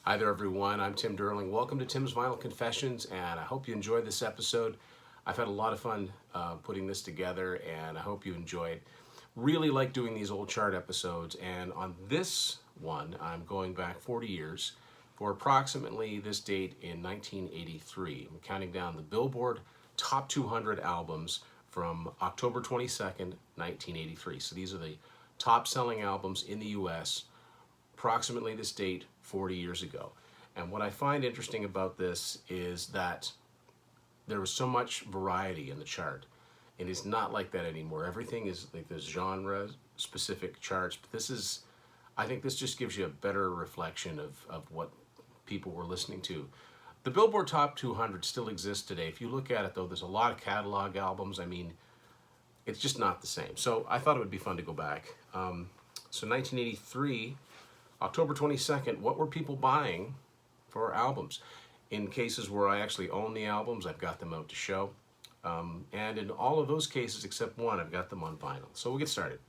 Hi there, everyone. I'm Tim Derling. Welcome to Tim's Vinyl Confessions, and I hope you enjoyed this episode. I've had a lot of fun putting this together, and I hope you enjoy it. Really like doing these old chart episodes, and on this one, I'm going back 40 years for approximately this date in 1983. I'm counting down the Billboard Top 200 albums from October 22nd, 1983. So these are the top-selling albums in the U.S. approximately this date 40 years ago. And what I find interesting about this is that there was so much variety in the chart. It is not like that anymore. Everything is like this genre specific charts, but this is, I think this just gives you a better reflection of what people were listening to. The Billboard Top 200 still exists today. If you look at it though, there's a lot of catalog albums. I mean, it's just not the same. So I thought it would be fun to go back. So 1983, October 22nd, what were people buying for albums? In cases where I actually own the albums, I've got them out to show. And in all of those cases, except one, I've got them on vinyl. So we'll get started.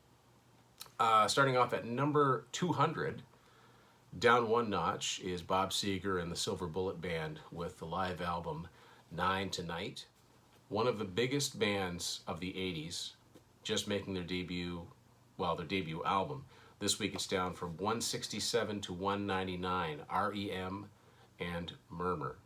Starting off at number 200, down one notch, is Bob Seger and the Silver Bullet Band with the live album 9 Tonight. One of the biggest bands of the 80s, just making their debut album. This week it's down from 167 to 199, REM and Murmur.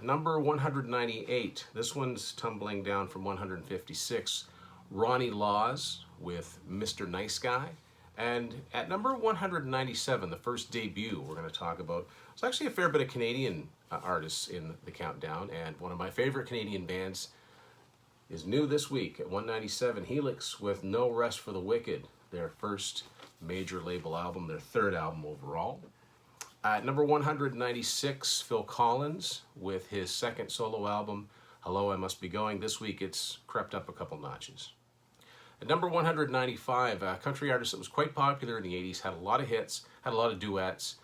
Number 198, this one's tumbling down from 156, Ronnie Laws with Mr. Nice Guy. And at number 197, the first debut we're going to talk about, there's actually a fair bit of Canadian artists in the countdown, and one of my favorite Canadian bands is new this week at 197, Helix with No Rest for the Wicked, their first major label album, their third album overall. At number 196, Phil Collins with his second solo album, Hello, I Must Be Going. This week it's crept up a couple notches. At number 195, a country artist that was quite popular in the 80s, had a lot of hits, had a lot of duets,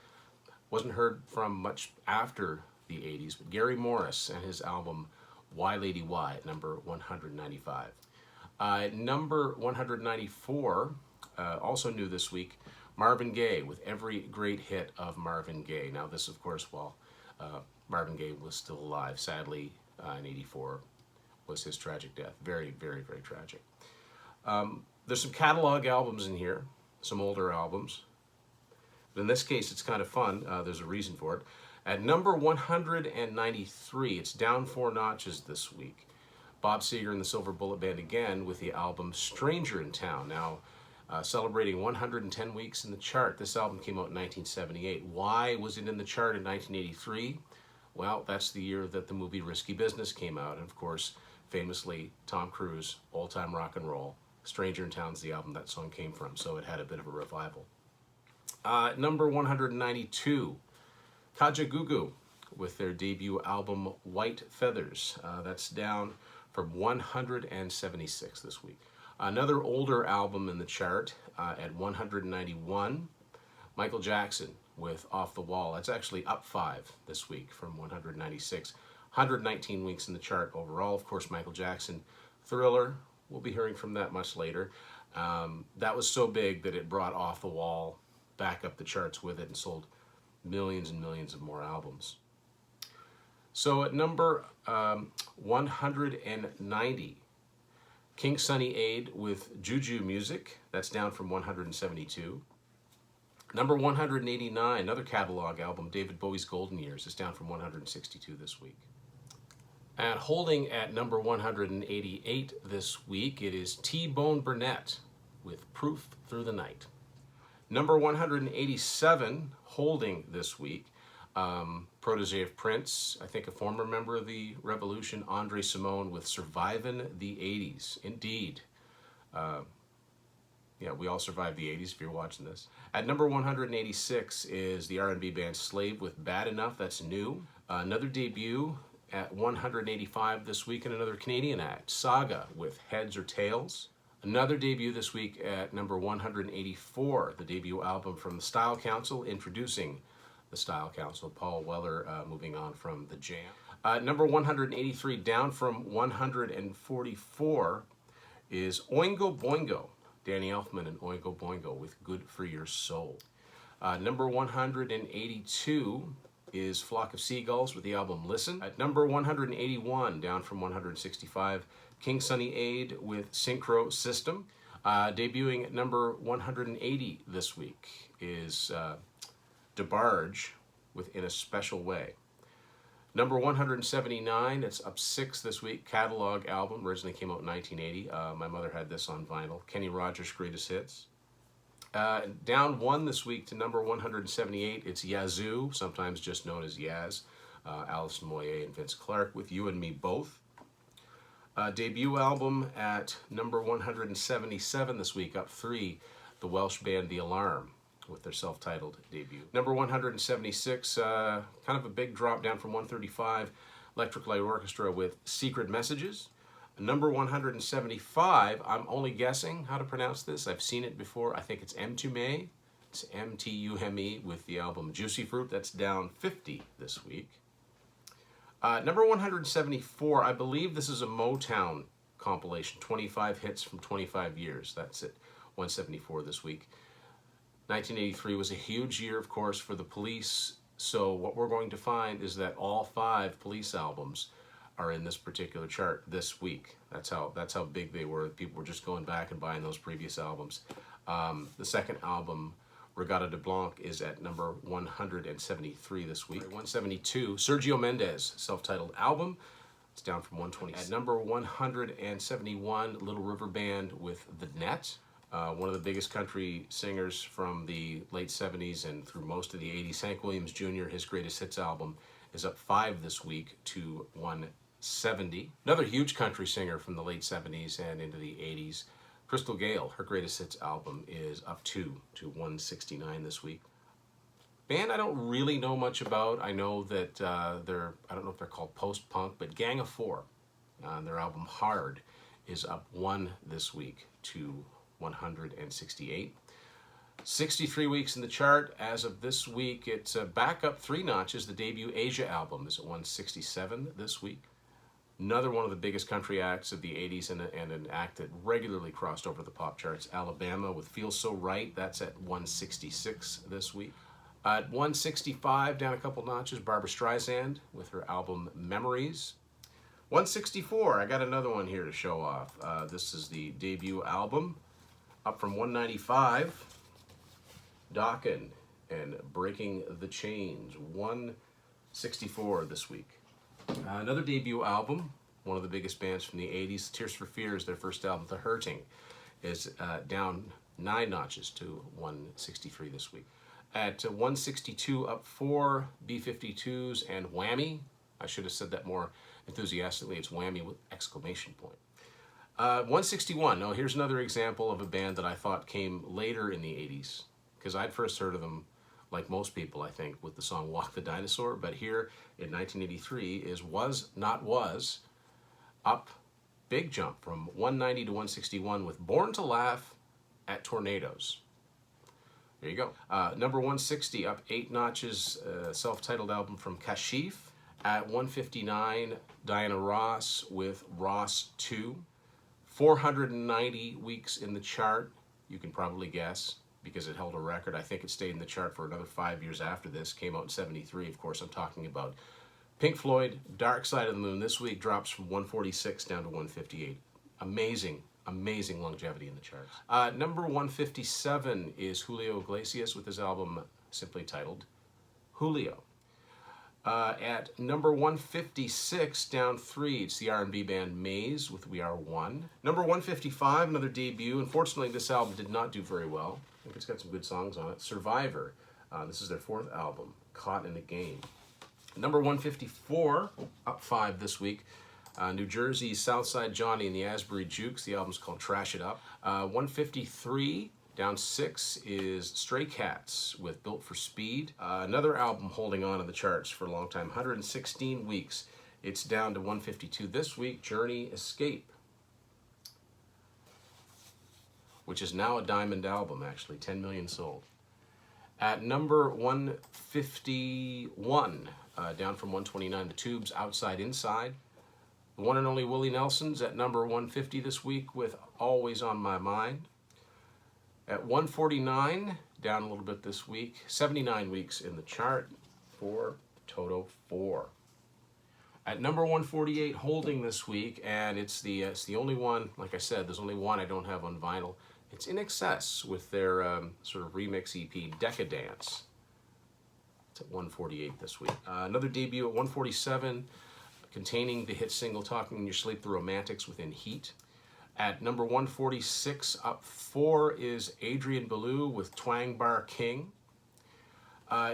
wasn't heard from much after the 80s, but Gary Morris and his album Why Lady Why at number 195. At number 194, also new this week, Marvin Gaye with Every Great Hit of Marvin Gaye. Now this, of course, while Marvin Gaye was still alive, sadly, in 84 was his tragic death. Very, very, very tragic. There's some catalog albums in here, some older albums. But in this case, it's kind of fun. There's a reason for it. At number 193, it's down 4 notches this week. Bob Seger and the Silver Bullet Band again with the album Stranger in Town. Now, celebrating 110 weeks in the chart. This album came out in 1978. Why was it in the chart in 1983? Well, that's the year that the movie Risky Business came out. And of course, famously, Tom Cruise, Old Time Rock and Roll. Stranger in Town's the album that song came from, so it had a bit of a revival. Number 192, Kajagoogoo with their debut album White Feathers. That's down from 176 this week. Another older album in the chart at 191, Michael Jackson with Off the Wall. That's actually up 5 this week from 196. 119 weeks in the chart overall. Of course, Michael Jackson, Thriller. We'll be hearing from that much later. That was so big that it brought Off the Wall back up the charts with it and sold millions and millions of more albums. So at number 190, King Sunny Ade with Juju Music. That's down from 172. Number 189, another catalog album, David Bowie's Golden Years, is down from 162 this week. And holding at number 188 this week, it is T-Bone Burnett with Proof Through the Night. Number 187, holding this week, protege of Prince, I think a former member of the Revolution, Andre Simone with Survivin' the 80s. Indeed. Yeah, we all survived the 80s if you're watching this. At number 186 is the R&B band Slave with Bad Enough. That's new. Another debut at 185 this week, and another Canadian act, Saga with Heads or Tails. Another debut this week at number 184, the debut album from the Style Council, introducing the Style Council, Paul Weller, moving on from the Jam. Number 183, down from 144, is Oingo Boingo, Danny Elfman and Oingo Boingo with Good for Your Soul. Number 182 is Flock of Seagulls with the album Listen. At number 181, down from 165, King Sunny Aid with Synchro System. Debuting at number 180 this week is DeBarge with In a Special Way. Number 179, it's up 6 this week, catalog album, originally came out in 1980. My mother had this on vinyl, Kenny Rogers' Greatest Hits. Down 1 this week to number 178, it's Yazoo, sometimes just known as Yaz, Alison Moyet and Vince Clarke with You and Me Both. Debut album at number 177 this week, up 3, the Welsh band The Alarm with their self-titled debut. Number 176, kind of a big drop down from 135, Electric Light Orchestra with Secret Messages. Number 175, I'm only guessing how to pronounce this. I've seen it before. I think it's Mtume. It's M-T-U-M-E with the album Juicy Fruit. That's down 50 this week. Number 174, I believe this is a Motown compilation, 25 hits from 25 years. That's it, 174 this week. 1983 was a huge year, of course, for the Police. So what we're going to find is that all 5 Police albums are in this particular chart this week. That's how big they were. People were just going back and buying those previous albums. The second album, Regatta de Blanc, is at number 173 this week. 172, Sergio Mendes, self-titled album. It's down from 120. At number 171, Little River Band with The Net. One of the biggest country singers from the late 70s and through most of the 80s. Hank Williams Jr., his greatest hits album, is up 5 this week to 170. Another huge country singer from the late 70s and into the 80s, Crystal Gayle, her greatest hits album is up 2 to 169 this week. Band I don't really know much about. I know that I don't know if they're called post-punk, but Gang of Four, their album Hard, is up 1 this week to 168. 63 weeks in the chart. As of this week, it's back up 3 notches. The debut Asia album is at 167 this week. Another one of the biggest country acts of the 80s and an act that regularly crossed over the pop charts, Alabama with Feel So Right. That's at 166 this week. At 165, down a couple notches, Barbra Streisand with her album Memories. 164, I got another one here to show off. This is the debut album, up from 195, Dokken and Breaking the Chains, 164 this week. Another debut album, one of the biggest bands from the 80s, Tears for Fears, their first album, The Hurting, is down 9 notches to 163 this week. At 162, up 4, B-52s and Whammy. I should have said that more enthusiastically. It's Whammy with exclamation point. 161, now here's another example of a band that I thought came later in the 80s, because I'd first heard of them, like most people, I think, with the song Walk the Dinosaur, but here in 1983 is Was Not Was, up, big jump from 190 to 161 with Born to Laugh at Tornadoes. There you go. Number 160, up 8 notches, self-titled album from Kashif. At 159, Diana Ross with Ross 2. 490 weeks in the chart, you can probably guess, because it held a record. I think it stayed in the chart for another 5 years after this. Came out in 73, of course. I'm talking about Pink Floyd, Dark Side of the Moon. This week drops from 146 down to 158. Amazing, amazing longevity in the charts. Number 157 is Julio Iglesias with his album simply titled Julio. At number 156, down 3, it's the R&B band Maze with We Are One. Number 155, another debut. Unfortunately, this album did not do very well. I think it's got some good songs on it. Survivor. This is their 4th album, Caught in a Game. Number 154, up 5 this week. New Jersey's Southside Johnny and the Asbury Jukes. The album's called Trash It Up. 153, down 6 is Stray Cats with Built for Speed. Another album holding on in the charts for a long time, 116 weeks. It's down to 152 this week, Journey Escape, which is now a diamond album, actually, 10 million sold. At number 151, down from 129, The Tubes, Outside Inside. The one and only Willie Nelson's at number 150 this week with Always on My Mind. At 149, down a little bit this week, 79 weeks in the chart for Toto 4. At number 148, holding this week, and it's the only one, like I said, there's only one I don't have on vinyl. It's In Excess with their sort of remix EP, Decadance. It's at 148 this week. Another debut at 147, containing the hit single Talking in Your Sleep, The Romantics Within Heat. At number 146, up 4 is Adrian Belew with Twang Bar King.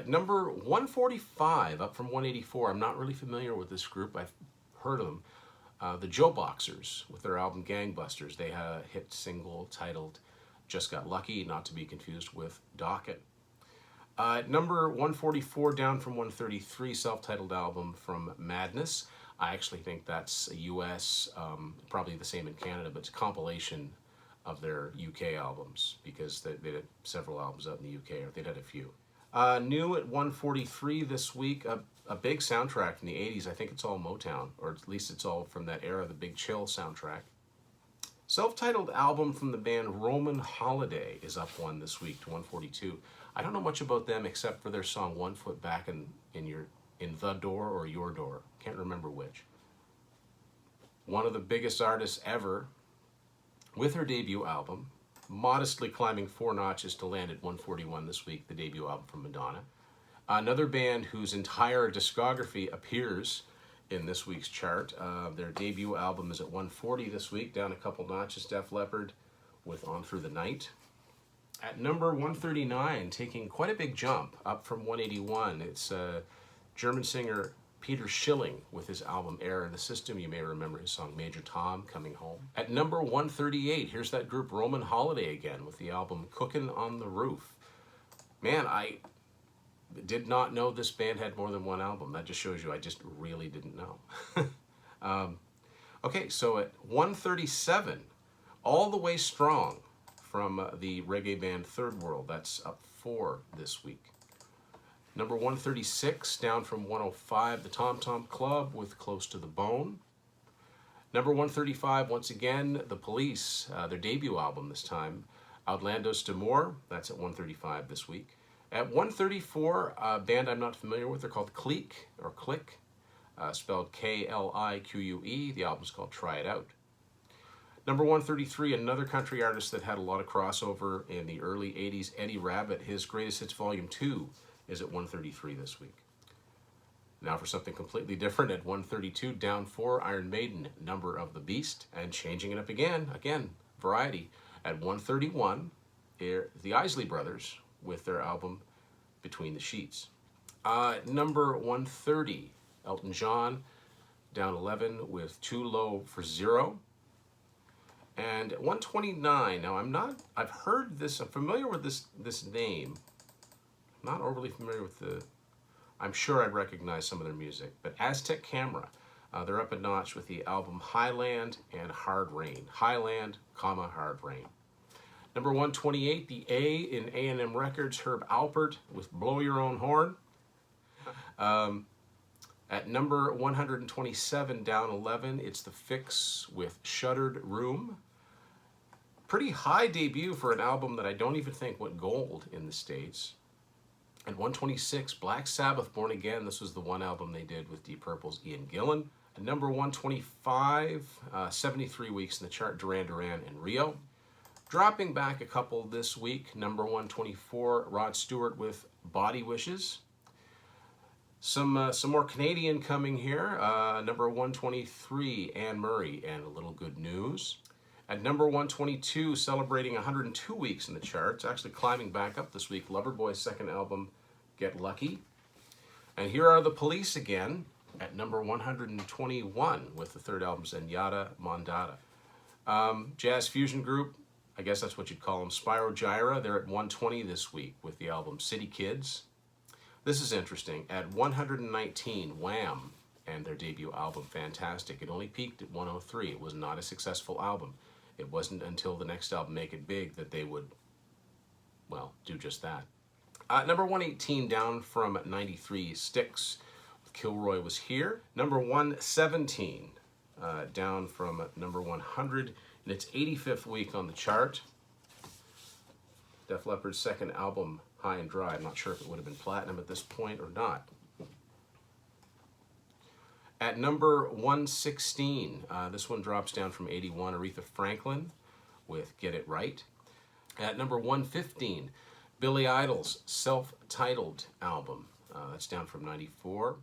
Number 145, up from 184. I'm not really familiar with this group. I've heard of them. The Joe Boxers with their album Gangbusters. They had a hit single titled Just Got Lucky, not to be confused with Docket. Number 144, down from 133, self-titled album from Madness. I actually think that's a US, probably the same in Canada, but it's a compilation of their UK albums because they did several albums out in the UK, or they'd had a few. New at 143 this week, a big soundtrack from the 80s. I think it's all Motown, or at least it's all from that era, the Big Chill soundtrack. Self-titled album from the band Roman Holiday is up 1 this week to 142. I don't know much about them except for their song One Foot Back in the Door or Your Door. Can't remember which. One of the biggest artists ever with her debut album, modestly climbing 4 notches to land at 141 this week, the debut album from Madonna. Another band whose entire discography appears in this week's chart. Their debut album is at 140 this week, down a couple notches, Def Leppard with On Through the Night. At number 139, taking quite a big jump up from 181, it's German singer Peter Schilling with his album Air in the System. You may remember his song Major Tom, Coming Home. At number 138, here's that group Roman Holiday again with the album Cookin' on the Roof. Man, I did not know this band had more than one album. That just shows you I just really didn't know. Okay, so at 137, All the Way Strong from the reggae band Third World. That's up 4 this week. Number 136, down from 105, the Tom Tom Club with Close to the Bone. Number 135, once again, The Police, their debut album this time, Outlandos D'Amour. That's at 135 this week. At 134, a band I'm not familiar with, they're called Clique, or Click, spelled Klique. The album's called Try It Out. Number 133, another country artist that had a lot of crossover in the early 80s, Eddie Rabbitt. His Greatest Hits Volume 2 is at 133 this week. Now for something completely different, at 132, down 4, Iron Maiden, Number of the Beast. And changing it up again, variety. At 131, the Isley Brothers with their album Between the Sheets. Number 130, Elton John, down 11 with Too Low for Zero. And at 129, now I've heard this, I'm familiar with this name. Not overly familiar with I'm sure I'd recognize some of their music, but Aztec Camera, they're up a notch with the album Highland and Hard Rain. Highland, Hard Rain. Number 128, the A in A&M Records, Herb Alpert with Blow Your Own Horn. At number 127, down 11, it's The Fix with Shuttered Room. Pretty high debut for an album that I don't even think went gold in the States. At 126, Black Sabbath, Born Again. This was the one album they did with Deep Purple's Ian Gillan. At number 125, 73 weeks in the chart, Duran Duran and Rio. Dropping back a couple this week, number 124, Rod Stewart with Body Wishes. Some more Canadian coming here. Number 123, Anne Murray and A Little Good News. At number 122, celebrating 102 weeks in the charts, actually climbing back up this week, Loverboy's second album, Get Lucky. And here are The Police again at number 121 with the third album, Zenyatta Mondada. Jazz fusion group, I guess that's what you'd call them, Spyro Gyra. They're at 120 this week with the album City Kids. This is interesting. At 119, Wham! And their debut album, Fantastic. It only peaked at 103. It was not a successful album. It wasn't until the next album, Make It Big, that they would, well, do just that. Number 118, down from 93, Styx with Kilroy Was Here. Number 117, down from number 100 in its 85th week on the chart. Def Leppard's second album, High and Dry. I'm not sure if it would have been platinum at this point or not. At number 116, this one drops down from 81, Aretha Franklin with Get It Right. At number 115, Billy Idol's self-titled album. That's down from 94.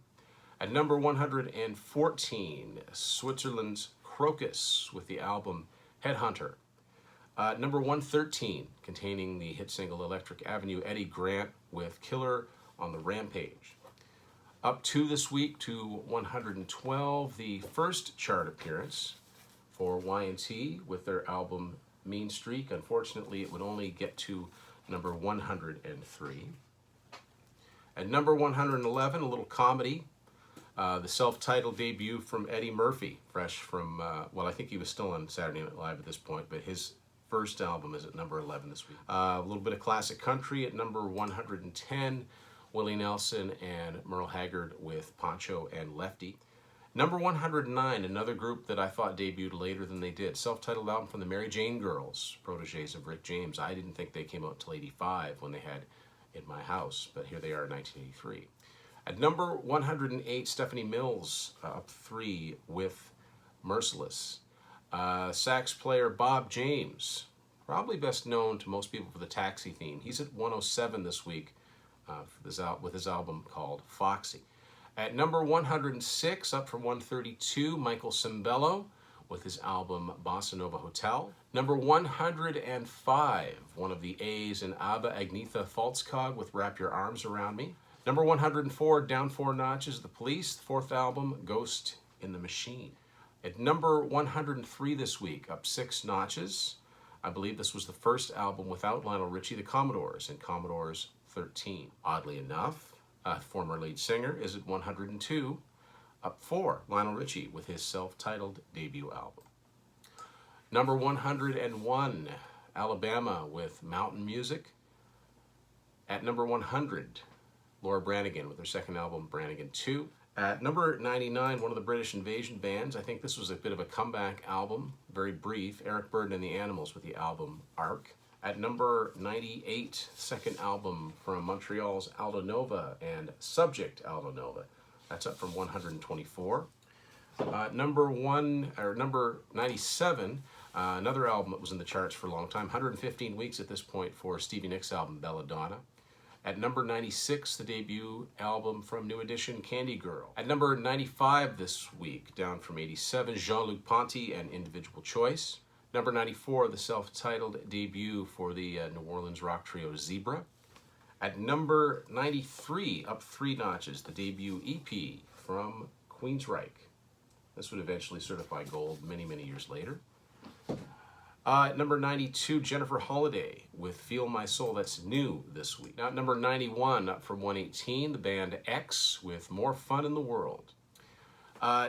At number 114, Switzerland's Crocus with the album Headhunter. Number 113, containing the hit single Electric Avenue, Eddie Grant with Killer on the Rampage. Up 2 this week to 112, the first chart appearance for Y&T with their album Mean Streak. Unfortunately, it would only get to number 103. At number 111, a little comedy, the self-titled debut from Eddie Murphy, fresh from, well, I think he was still on Saturday Night Live at this point, but his first album is at number 11 this week. A little bit of classic country at number 110, Willie Nelson and Merle Haggard with Poncho and Lefty. Number 109, another group that I thought debuted later than they did. Self-titled album from the Mary Jane Girls, proteges of Rick James. I didn't think they came out until 85 when they had In My House, but here they are in 1983. At number 108, Stephanie Mills, up 3 with Merciless. Sax player Bob James, probably best known to most people for the Taxi theme. He's at 107 this week with his album called Foxy. At number 106, up from 132, Michael Cimbello with his album Bossa Nova Hotel. Number 105, one of the A's in ABBA, Agnetha Faltskog with Wrap Your Arms Around Me. Number 104, down 4 notches, The Police, fourth album, Ghost in the Machine. At number 103 this week, up 6 notches, I believe this was the first album without Lionel Richie, The Commodores, and Commodores 13. Oddly enough, former lead singer is at 102, up 4, Lionel Richie with his self-titled debut album. Number 101, Alabama with Mountain Music. At number 100, Laura Branigan with her second album, Branigan 2. At number 99, one of the British Invasion bands. I think this was a bit of a comeback album, very brief. Eric Burdon and the Animals with the album Arc. At number 98, second album from Montreal's Aldo Nova and Subject Aldo Nova. That's up from 124. Number 97, another album that was in the charts for a long time, 115 weeks at this point for Stevie Nicks' album Belladonna. At number 96, the debut album from New Edition, Candy Girl. At number 95 this week, down from 87, Jean-Luc Ponty and Individual Choice. Number 94, the self-titled debut for the New Orleans rock trio Zebra. At number 93, up 3 notches, the debut EP from Queensryche. This would eventually certify gold many, many years later. At number 92, Jennifer Holliday with Feel My Soul. That's new this week. Now at number 91, up from 118, the band X with More Fun in the World.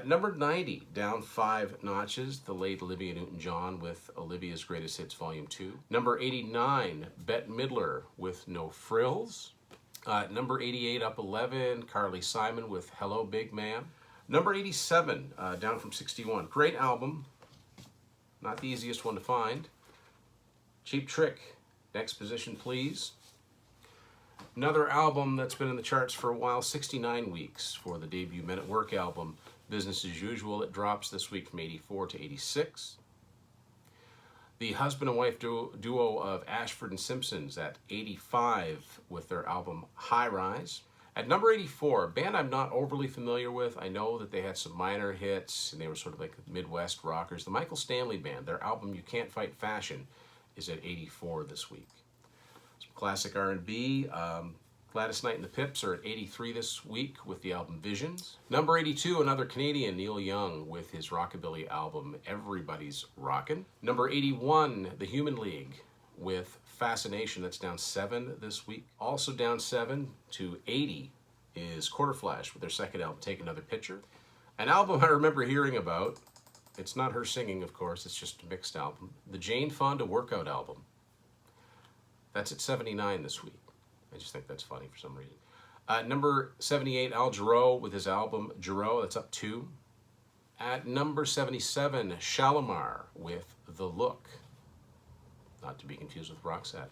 Number 90, down 5 notches, the late Olivia Newton-John with Olivia's Greatest Hits Volume 2. Number 89, Bette Midler with No Frills. Number 88, up 11, Carly Simon with Hello Big Man. Number 87, down from 61. Great album, not the easiest one to find. Cheap Trick, Next Position Please. Another album that's been in the charts for a while, 69 weeks for the debut Men at Work album, Business as Usual. It drops this week from 84 to 86. The husband and wife duo of Ashford and Simpsons at 85 with their album High Rise. At number 84, a band I'm not overly familiar with. I know that they had some minor hits and they were sort of like Midwest rockers. The Michael Stanley Band, their album You Can't Fight Fashion is at 84 this week. Some classic R&B. Gladys Knight and the Pips are at 83 this week with the album Visions. Number 82, another Canadian, Neil Young, with his rockabilly album Everybody's Rockin'. Number 81, The Human League with Fascination. That's down 7 this week. Also down 7 to 80 is Quarterflash with their second album, Take Another Picture. An album I remember hearing about. It's not her singing, of course. It's just a mixed album. The Jane Fonda Workout album. That's at 79 this week. I just think that's funny for some reason. Number 78, Al Jarreau with his album Jarreau. That's up 2. At number 77, Shalimar with The Look. Not to be confused with Roxette.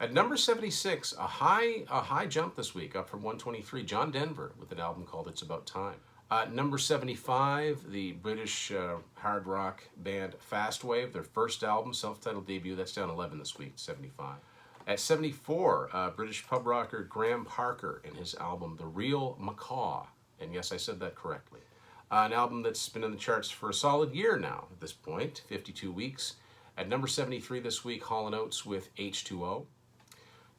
At number 76, a high jump this week, up from 123, John Denver with an album called It's About Time. Number 75, the British hard rock band Fastwave, their first album, self-titled debut, that's down 11 this week, 75. At 74, British pub rocker Graham Parker and his album The Real Macaw, and yes, I said that correctly. An album that's been in the charts for a solid year now at this point, 52 weeks. At number 73 this week, Hall & Oates with H2O.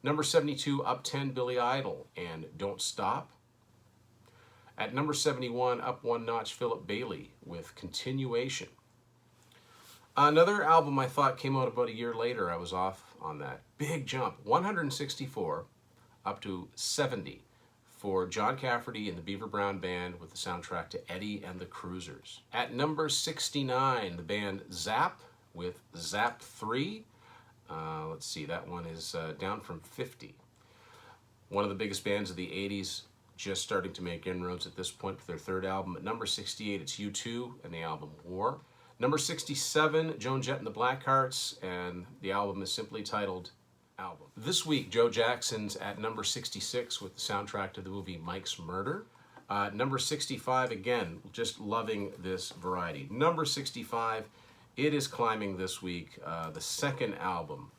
Number 72, up 10, Billy Idol and Don't Stop. At number 71, up one notch, Philip Bailey with Continuation. Another album I thought came out about a year later. I was off on that. Big jump, 164 up to 70 for John Cafferty and the Beaver Brown Band with the soundtrack to Eddie and the Cruisers. At number 69, the band Zapp with Zapp 3. Let's see, that one is down from 50. One of the biggest bands of the 80s, just starting to make inroads at this point with their third album. At number 68, it's U2 and the album War. Number 67, Joan Jett and the Blackhearts, and the album is simply titled Album. This week, Joe Jackson's at number 66 with the soundtrack to the movie Mike's Murder. Number 65, again, just loving this variety. Number 65, it is climbing this week, the second album,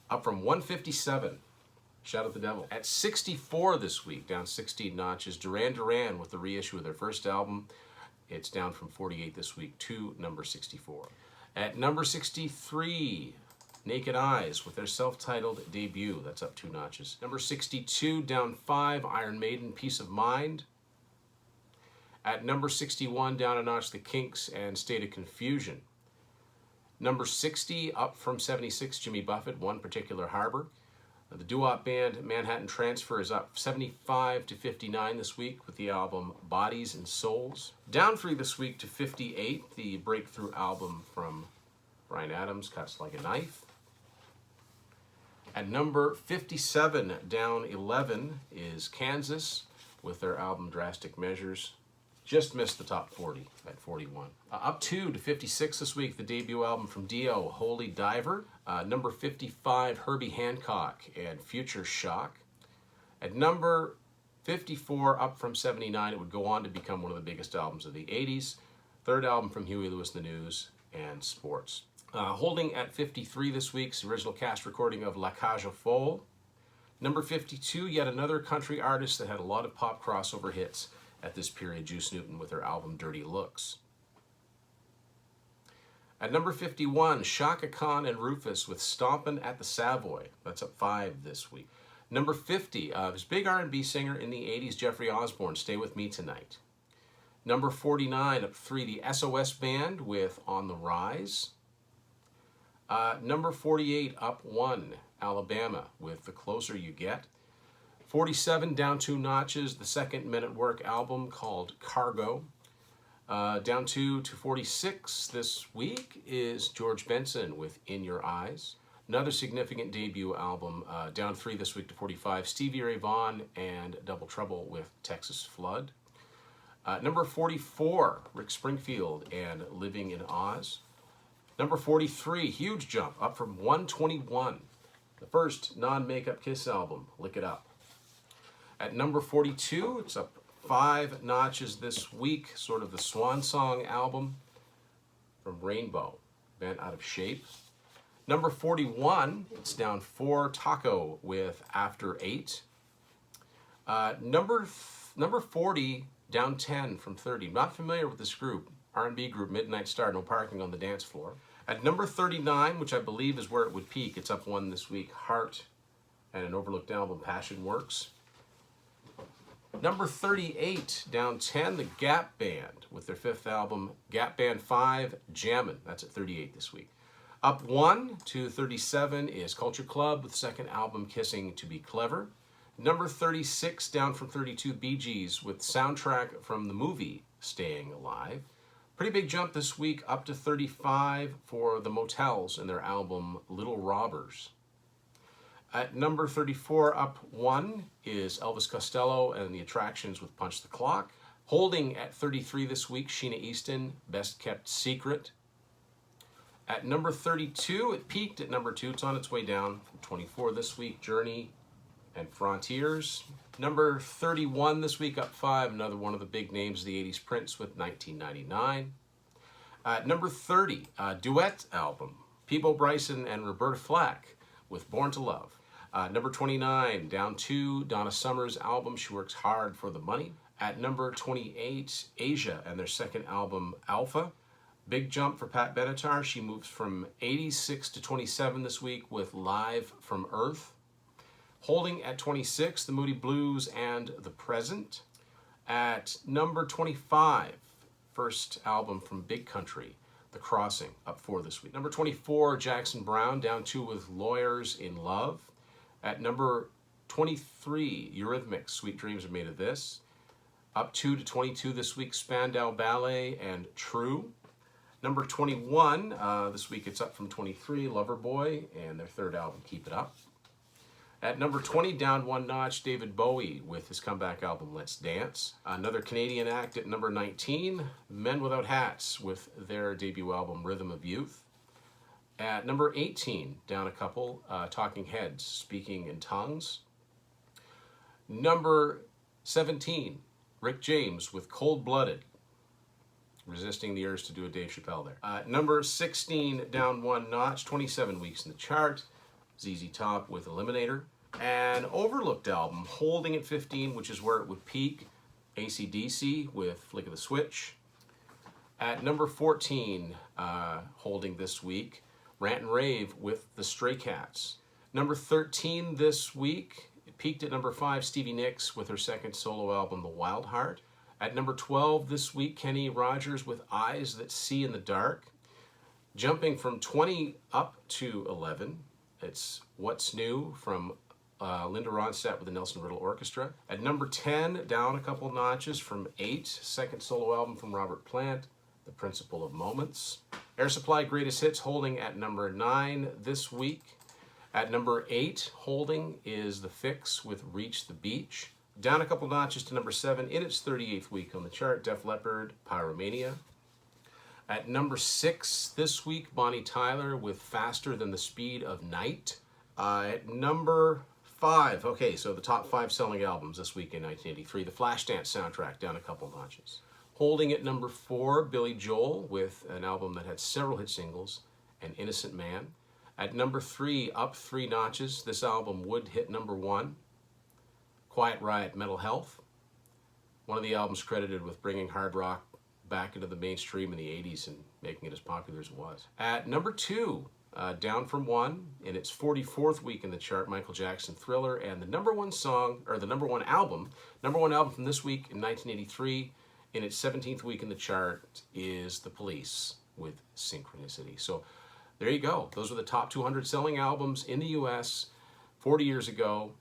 up from 157. Shout at the Devil. At 64 this week, down 16 notches, Duran Duran with the reissue of their first album. It's down from 48 this week to number 64. At number 63, Naked Eyes with their self-titled debut. That's up 2 notches. Number 62, down 5, Iron Maiden, Peace of Mind. At number 61, down a notch, The Kinks and State of Confusion. Number 60, up from 76, Jimmy Buffett, One Particular Harbor. The doo-wop band Manhattan Transfer is up 75 to 59 this week with the album Bodies and Souls. Down 3 this week to 58, the breakthrough album from Bryan Adams, Cuts Like a Knife. At number 57, down 11, is Kansas with their album Drastic Measures. Just missed the top 40 at 41. Up 2 to 56 this week, the debut album from Dio, Holy Diver. Number 55, Herbie Hancock and Future Shock. At number 54, up from 79, it would go on to become one of the biggest albums of the 80s. Third album from Huey Lewis and the News and Sports. Holding at 53 this week's original cast recording of La Cage aux Folles. Number 52, yet another country artist that had a lot of pop crossover hits at this period, Juice Newton with her album Dirty Looks. At number 51, Shaka Khan and Rufus with Stompin' at the Savoy. That's up 5 this week. Number 50, his big R&B singer in the 80s, Jeffrey Osborne, Stay With Me Tonight. Number 49, up 3, the SOS Band with On the Rise. Number 48, up 1, Alabama with The Closer You Get. 47, down 2 notches, the second Men at Work album called Cargo. Down 2 to 46 this week is George Benson with In Your Eyes. Another significant debut album, down 3 this week to 45, Stevie Ray Vaughan and Double Trouble with Texas Flood. Number 44, Rick Springfield and Living in Oz. Number 43, huge jump, up from 121. The first non-makeup Kiss album, Lick It Up. At number 42, it's up 5 notches this week, sort of the swan song album from Rainbow, band Out of Shape. Number 41, it's down 4, Taco with After 8. Number 40, down 10 from 30. Not familiar with this group, R&B group Midnight Star, No Parking on the Dance Floor. At number 39, which I believe is where it would peak, it's up 1 this week, Heart and an overlooked album, Passion Works. Number 38, down 10, the Gap Band with their 5th album, Gap Band 5, Jammin'. That's at 38 this week. Up 1 to 37 is Culture Club with the 2nd album, Kissing to Be Clever. Number 36, down from 32, Bee Gees with soundtrack from the movie Staying Alive. Pretty big jump this week, up to 35 for the Motels and their album Little Robbers. At number 34, up 1, is Elvis Costello and the Attractions with Punch the Clock. Holding at 33 this week, Sheena Easton, Best Kept Secret. At number 32, it peaked at number 2. It's on its way down from 24 this week, Journey and Frontiers. Number 31 this week, up 5, another one of the big names of the 80s, Prince with 1999. Number 30, duet album, Peebo Bryson and Roberta Flack with Born to Love. Number 29, down 2, Donna Summer's album, She Works Hard for the Money. At number 28, Asia and their second album, Alpha. Big jump for Pat Benatar. She moves from 86 to 27 this week with Live from Earth. Holding at 26, The Moody Blues and The Present. At number 25, first album from Big Country, The Crossing, up 4 this week. Number 24, Jackson Browne, down 2 with Lawyers in Love. At number 23, Eurythmics, Sweet Dreams Are Made of This. Up 2 to 22 this week, Spandau Ballet and True. Number 21, this week it's up from 23, Loverboy and their third album, Keep It Up. At number 20, down 1 notch, David Bowie with his comeback album, Let's Dance. Another Canadian act at number 19, Men Without Hats with their debut album, Rhythm of Youth. At number 18, down a couple, Talking Heads, Speaking in Tongues. Number 17, Rick James with Cold Blooded, resisting the urge to do a Dave Chappelle there. Number 16, down 1 notch, 27 weeks in the chart, ZZ Top with Eliminator. An overlooked album, holding at 15, which is where it would peak, AC/DC with Flick of the Switch. At number 14, holding this week, Rant and Rave with the Stray Cats. Number 13 this week, it peaked at number 5, Stevie Nicks with her second solo album, The Wild Heart. At number 12 this week, Kenny Rogers with Eyes That See in the Dark. Jumping from 20 up to 11, it's What's New from Linda Ronstadt with the Nelson Riddle Orchestra. At number 10, down a couple notches from 8, second solo album from Robert Plant, The Principle of Moments. Air Supply Greatest Hits holding at number 9 this week. At number 8, holding is The Fix with Reach the Beach. Down a couple notches to number 7 in its 38th week on the chart, Def Leppard, Pyromania. At number 6 this week, Bonnie Tyler with Faster Than the Speed of Night. At number 5, okay, so the top 5 selling albums this week in 1983, the Flashdance soundtrack, down a couple notches. Holding at number 4, Billy Joel with an album that had several hit singles, An Innocent Man. At number 3, up 3 notches, this album would hit number 1, Quiet Riot, Mental Health. One of the albums credited with bringing hard rock back into the mainstream in the 80s and making it as popular as it was. At number 2, down from 1, in its 44th week in the chart, Michael Jackson, Thriller, and the number 1 song, or the number one album from this week in 1983, in its 17th week in the chart, is The Police with Synchronicity. So there you go. Those are the top 200 selling albums in the US 40 years ago,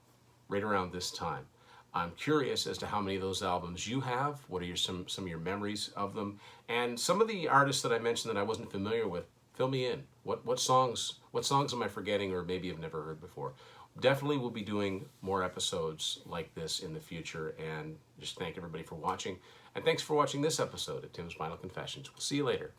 right around this time. I'm curious as to how many of those albums you have. What are some of your memories of them? And some of the artists that I mentioned that I wasn't familiar with, fill me in. What songs am I forgetting or maybe have never heard before? Definitely will be doing more episodes like this in the future, and just thank everybody for watching. And thanks for watching this episode of Tim's Vinyl Confessions. We'll see you later.